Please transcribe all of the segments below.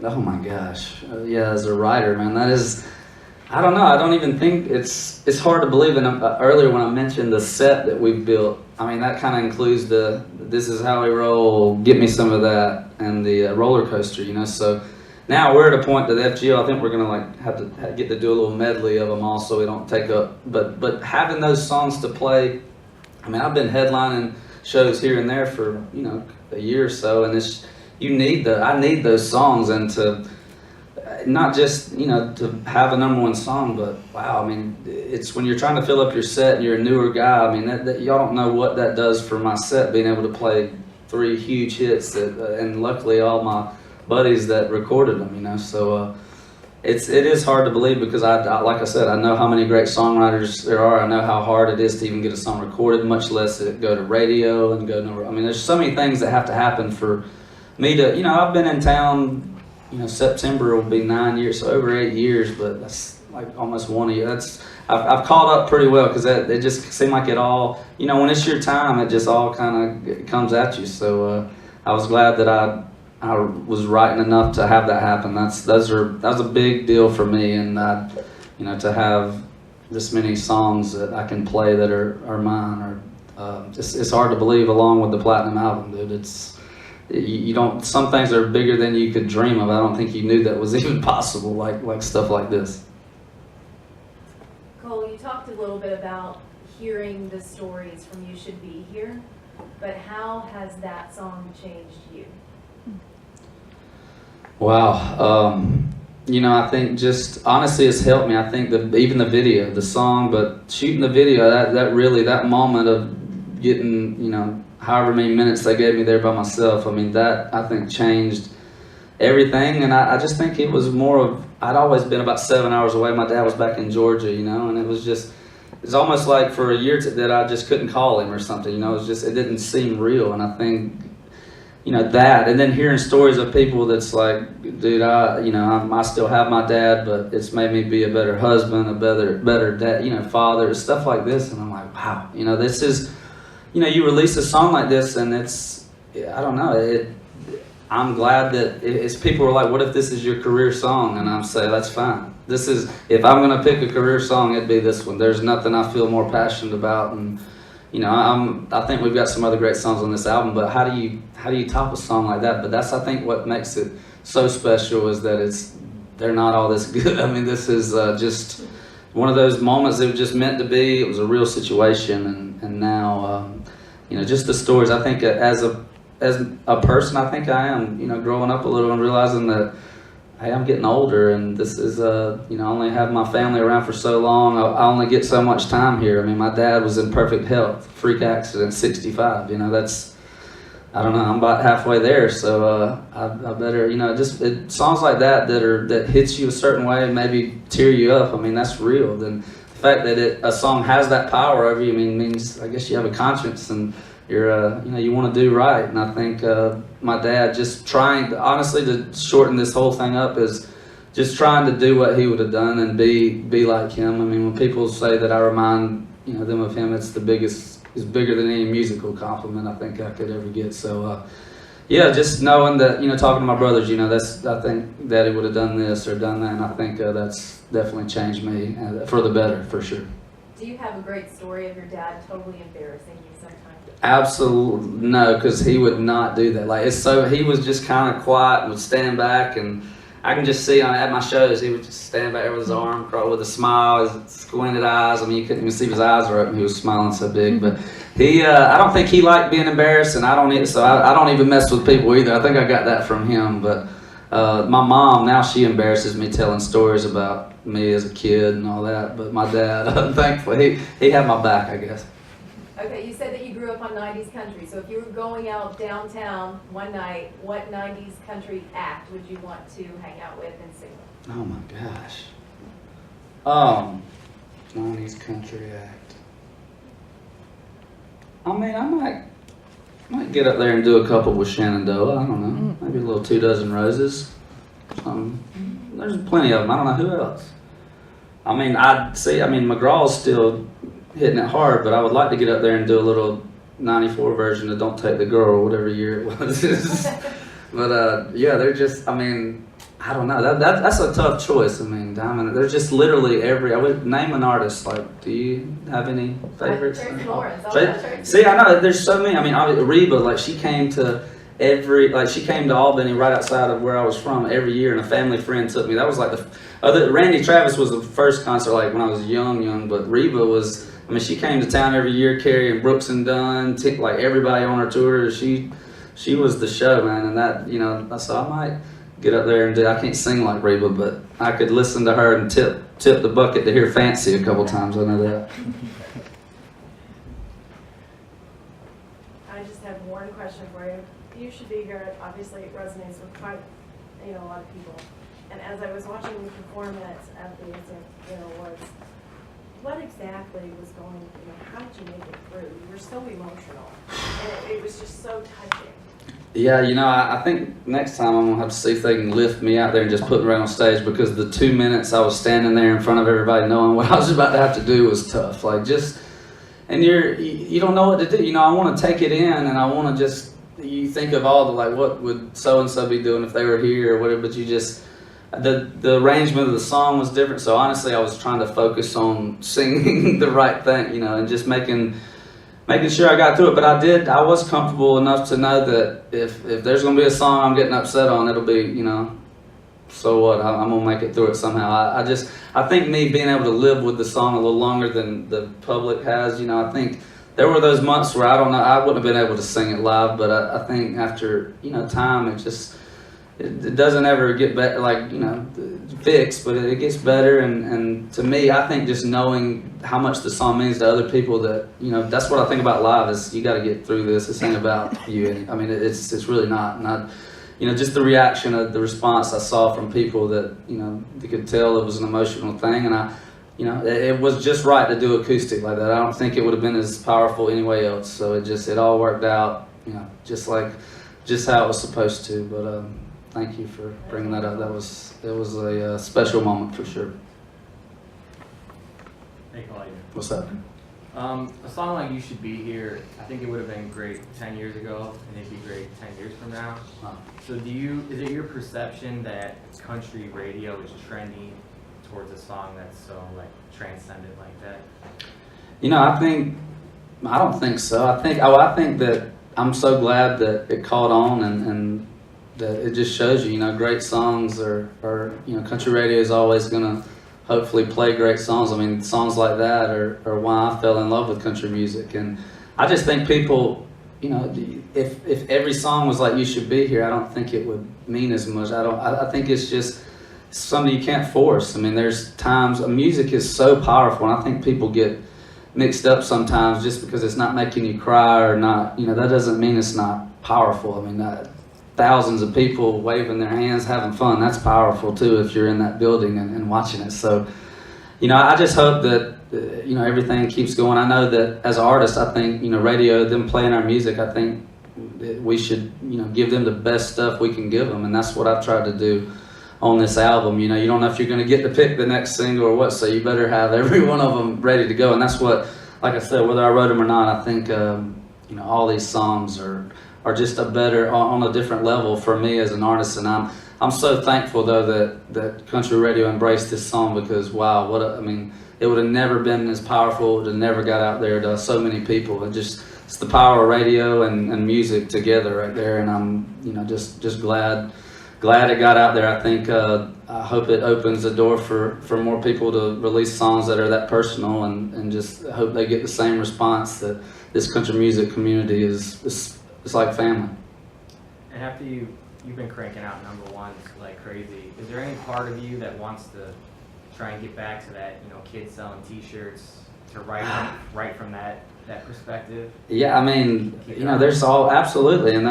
Oh my gosh. Yeah, as a writer, man, that is, I don't know. I don't even think it's hard to believe. And earlier when I mentioned the set that we've built, I mean, that kind of includes the This Is How We Roll, Get Me Some of That, and the roller coaster, you know. So now we're at a point that FGO, I think we're going to like have to get to do a little medley of them all so we don't take up. But having those songs to play, I mean, I've been headlining shows here and there for, you know, a year or so, and I need those songs, and to not just, you know, to have a #1 song, but wow, I mean, it's when you're trying to fill up your set and you're a newer guy, I mean, that y'all don't know what that does for my set, being able to play 3 huge hits and luckily all my buddies that recorded them, you know, so it is hard to believe, because I like I said, I know how many great songwriters there are. I know how hard it is to even get a song recorded, much less it go to radio and go nowhere. I mean, there's so many things that have to happen for me to, you know, I've been in town, you know, September will be 9 years, so over 8 years, but that's like almost 1 a year. I've caught up pretty well, because it just seemed like it all, you know, when it's your time, it just all kind of comes at you. So I was glad that I was writing enough to have that happen. That was a big deal for me, and you know, to have this many songs that I can play that are mine, or it's hard to believe. Along with the platinum album, dude, you don't. Some things are bigger than you could dream of. I don't think you knew that was even possible. Like stuff like this. Cole, you talked a little bit about hearing the stories from You Should Be Here, but how has that song changed you? Wow, you know, I think just honestly it's helped me. I think even the video, the song, but shooting the video, that moment of getting, you know, however many minutes they gave me there by myself, I mean, that I think changed everything. And I just think it was more of, I'd always been about 7 hours away. My dad was back in Georgia, you know, and it's almost like for a year that I just couldn't call him or something, you know. It didn't seem real. And I think, you know, that, and then hearing stories of people that's like, dude, I still have my dad, but it's made me be a better husband, a better dad, you know, father, stuff like this. And I'm like, wow, you know, this is, you know, you release a song like this, and it's, I don't know, I'm glad that it's people are like, what if this is your career song? And I'm saying, that's fine. If I'm going to pick a career song, it'd be this one. There's nothing I feel more passionate about. And, you know, I think we've got some other great songs on this album, but how do you top a song like that? But that's, I think, what makes it so special, is that they're not all this good. I mean, this is just one of those moments that was just meant to be. It was a real situation, and now, you know, just the stories. I think as a person, I think I am, you know, growing up a little and realizing that, hey, I'm getting older, and this is, you know, I only have my family around for so long. I only get so much time here. I mean, my dad was in perfect health, freak accident, 65. You know, I don't know, I'm about halfway there. So I better, you know, songs like that hits you a certain way, maybe tear you up. I mean, that's real. Then the fact that a song has that power over you, I mean, means I guess you have a conscience, and you're, you know, you want to do right. And I think my dad just trying, honestly, to shorten this whole thing up, is just trying to do what he would have done and be like him. I mean, when people say that I remind, you know, them of him, it's bigger than any musical compliment I think I could ever get. So yeah, just knowing that, you know, talking to my brothers, you know, I think Daddy would have done this or done that, and I think that's definitely changed me for the better, for sure. Do you have a great story of your dad totally embarrassing you sometimes? Absolutely no, because he would not do that. Like, he was just kind of quiet and would stand back, and I can just see at my shows, he would just stand back there with his arm crossed, with a smile, his squinted eyes. I mean, you couldn't even see if his eyes were open. He was smiling so big. But I don't think he liked being embarrassed, and I don't either. So I don't even mess with people either. I think I got that from him. But my mom, now she embarrasses me telling stories about me as a kid and all that. But my dad, thankfully, he had my back, I guess. Okay, you said that you grew up on 90s country. So if you were going out downtown one night, what 90s country act would you want to hang out with and sing with? Oh my gosh. 90s country act. I mean, I might get up there and do a couple with Shenandoah. I don't know. Maybe a little 2 Dozen Roses. There's plenty of them. I don't know who else. I mean, McGraw's still hitting it hard, but I would like to get up there and do a little 94 version of Don't Take the Girl, or whatever year it was. But yeah, they're just, I mean, I don't know. That's a tough choice. I mean, Diamond. There's just literally I would name an artist. Like, do you have any favorites? Tracy Lawrence. See, I know there's so many. I mean, Reba. Like, she came to Albany right outside of where I was from every year, and a family friend took me. That was like Randy Travis was the first concert like when I was young, but Reba was. I mean, she came to town every year carrying Brooks and Dunn, like everybody on her tour. She was the show, man, and that so I might get up there and do. I can't sing like Reba, but I could listen to her and tip the bucket to hear Fancy a couple times. I know that. I just have one question for you. You Should Be Here, obviously it resonates with quite, a lot of people. And as I was watching you perform at the awards, what exactly was going, how did you make it through? You were so emotional, and it was just so touching. Yeah, I think next time I'm gonna have to see if they can lift me out there and just put me right on stage, because the 2 minutes I was standing there in front of everybody knowing what I was about to have to do was tough. Like, and you don't know what to do. I want to take it in, and I want to you think of all the, like, what would so-and-so be doing if they were here or whatever, but the arrangement of the song was different. So honestly, I was trying to focus on singing the right thing, and just making sure I got through it. But I was comfortable enough to know that if there's going to be a song I'm getting upset on, it'll be, so what, I'm going to make it through it somehow. I think me being able to live with the song a little longer than the public has, I think there were those months where I wouldn't have been able to sing it live, but I think after, time, it doesn't ever get better, like, fixed, but it gets better. And to me, I think just knowing how much the song means to other people, that, that's what I think about live, is you got to get through this. This ain't about you. I mean, it's really not, just the reaction of the response I saw from people that, they could tell it was an emotional thing. And it was just right to do acoustic like that. I don't think it would have been as powerful anyway else. So it all worked out, just how it was supposed to. But thank you for bringing that up. It was a special moment for sure. Hey, Claudia. What's up? A song like You Should Be Here, I think it would have been great 10 years ago, and it'd be great 10 years from now. Wow. So is it your perception that country radio is trending towards a song that's so, like, transcendent like that? I don't think so. I think that I'm so glad that it caught on, and that it just shows you, great songs are country radio is always gonna hopefully play great songs. I mean, songs like that are why I fell in love with country music. And I just think people, if every song was like You Should Be Here, I don't think it would mean as much. I think it's just something you can't force. I mean, there's times music is so powerful, and I think people get mixed up sometimes just because it's not making you cry or not. That doesn't mean it's not powerful. I mean, thousands of people waving their hands, having fun, that's powerful too if you're in that building and watching it. So, I just hope that everything keeps going. I know that as artists, I think radio, them playing our music, I think that we should give them the best stuff we can give them, and that's what I've tried to do on this album. You don't know if you're going to get to pick the next single or what, so you better have every one of them ready to go. And that's what, like I said, whether I wrote them or not, I think all these songs are just on a different level for me as an artist. And I'm so thankful though that country radio embraced this song, because wow, it would have never been as powerful. It would have never got out there to so many people. It's the power of radio and music together right there. And I'm just glad it got out there. I think I hope it opens the door for more people to release songs that are that personal, and just hope they get the same response that this country music community is like family. And after you've been cranking out number ones like crazy, is there any part of you that wants to try and get back to that, kids selling T-shirts, to write from that perspective? Yeah, I mean, there's absolutely, and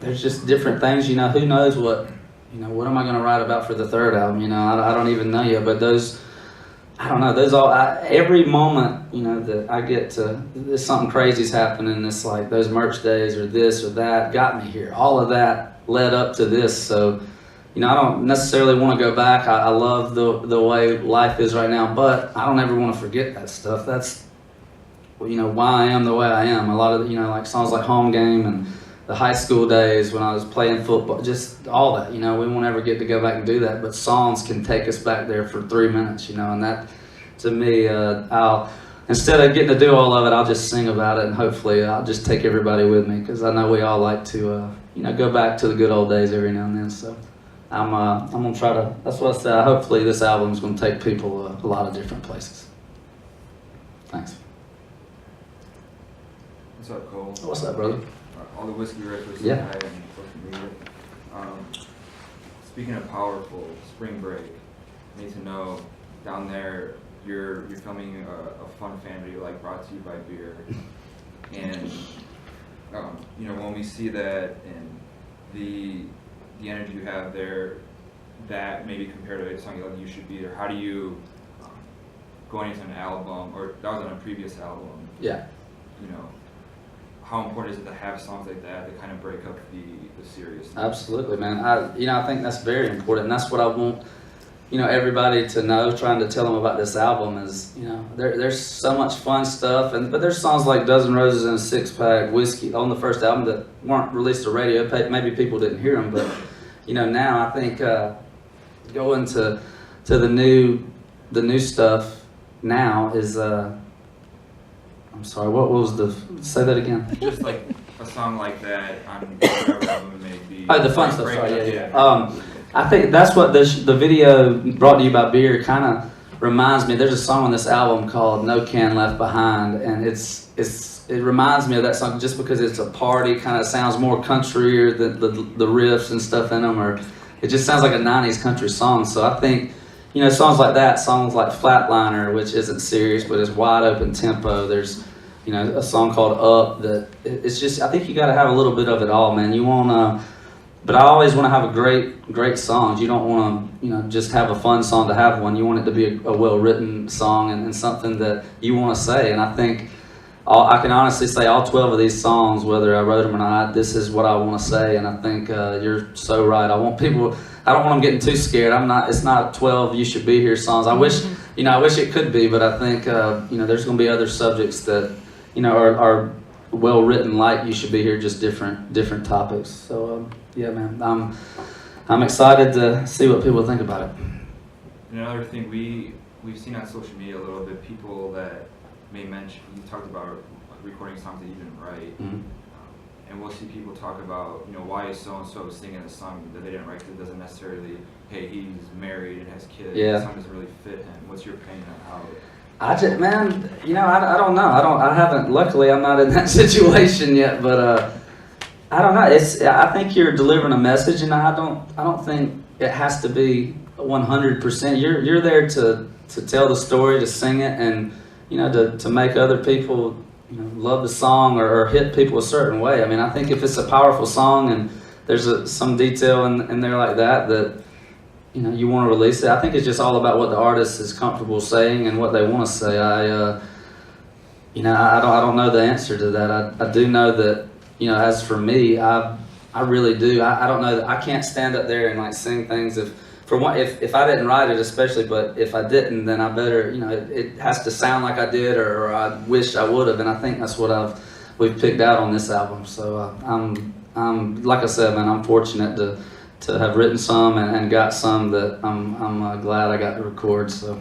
there's just different things. Who knows what am I going to write about for the third album? I don't even know yet, but I don't know, every moment, that I get to, there's something crazy's happening. It's like those merch days or this or that got me here. All of that led up to this. So, I don't necessarily want to go back. I love the way life is right now, but I don't ever want to forget that stuff. That's, why I am the way I am. A lot of, like songs like Home Game and the high school days when I was playing football, just all that, you know, we won't ever get to go back and do that, but songs can take us back there for 3 minutes, you know, and that, to me, instead of getting to do all of it, I'll just sing about it, and hopefully I'll just take everybody with me, because I know we all like to, you know, go back to the good old days every now and then, so I'm going to try to, that's what I said, hopefully this album is going to take people a lot of different places. Thanks. What's up, Cole? What's up, brother? All the whiskey records Yeah. that I and social media. Speaking of powerful, spring break. I need to know, down there, you're filming a fun family like brought to you by beer, and you know, when we see that and the energy you have there, that maybe compared to a song like You Should Be There, how do you going into an album, or that was on a previous album? Yeah. You know, how important is it to have songs like that that kind of break up the seriousness? Absolutely, man. I think that's very important. And that's what I want, you know, everybody to know. Trying to tell them about this album is, you know, there's so much fun stuff, but there's songs like Dozen Roses and a Six Pack, Whiskey on the first album that weren't released to radio. Maybe people didn't hear them, but you know, now I think going to the new stuff now is. I'm sorry, what was say that again? Just like a song like that on whatever album it may be. Oh, the fun stuff, sorry, yeah. I think that's what the video brought to you by beer kind of reminds me. There's a song on this album called No Can Left Behind, and it reminds me of that song just because it's a party, kind of sounds more countryier, the riffs and stuff in them, or it just sounds like a 90s country song. So I think, you know, songs like that, songs like Flatliner, which isn't serious, but it's wide open tempo. There's, you know, a song called Up that it's just, I think you got to have a little bit of it all, man. You want to, but I always want to have a great songs. You don't want to, you know, just have a fun song to have one. You want it to be a well-written song and something that you want to say. And I think I can honestly say all 12 of these songs, whether I wrote them or not, this is what I want to say. And I think you're so right. I don't want them getting too scared. It's not 12 You Should Be Here songs. I wish it could be, but I think, you know, there's going to be other subjects that, you know, are well written, like You Should Be Here, just different topics. So, yeah, man, I'm excited to see what people think about it. Another thing we've seen on social media a little bit, people that may mention, you talked about recording songs that you didn't write. Mm-hmm. And we'll see people talk about, you know, why is so-and-so singing a song that they didn't write, because it doesn't necessarily, hey, he's married and has kids. Yeah. The song doesn't really fit him. What's your opinion on how? Man, you know, I don't know. I haven't, luckily I'm not in that situation yet, but I don't know. I think you're delivering a message, and I don't think it has to be 100%. You're there to tell the story, to sing it, and, you know, to make other people, you know, love the song or hit people a certain way. I mean, I think if it's a powerful song and there's some detail in there like that, you know, you want to release it. I think it's just all about what the artist is comfortable saying and what they want to say. You know, I don't know the answer to that. I do know that, you know, as for me, I really do. I don't know that I can't stand up there and like sing things if I didn't write it, especially, but if I didn't, then I better, you know, it has to sound like I did, or I wish I would have, and I think that's what we've picked out on this album. So I'm like I said, man, I'm fortunate to have written some and got some that I'm glad I got to record. So.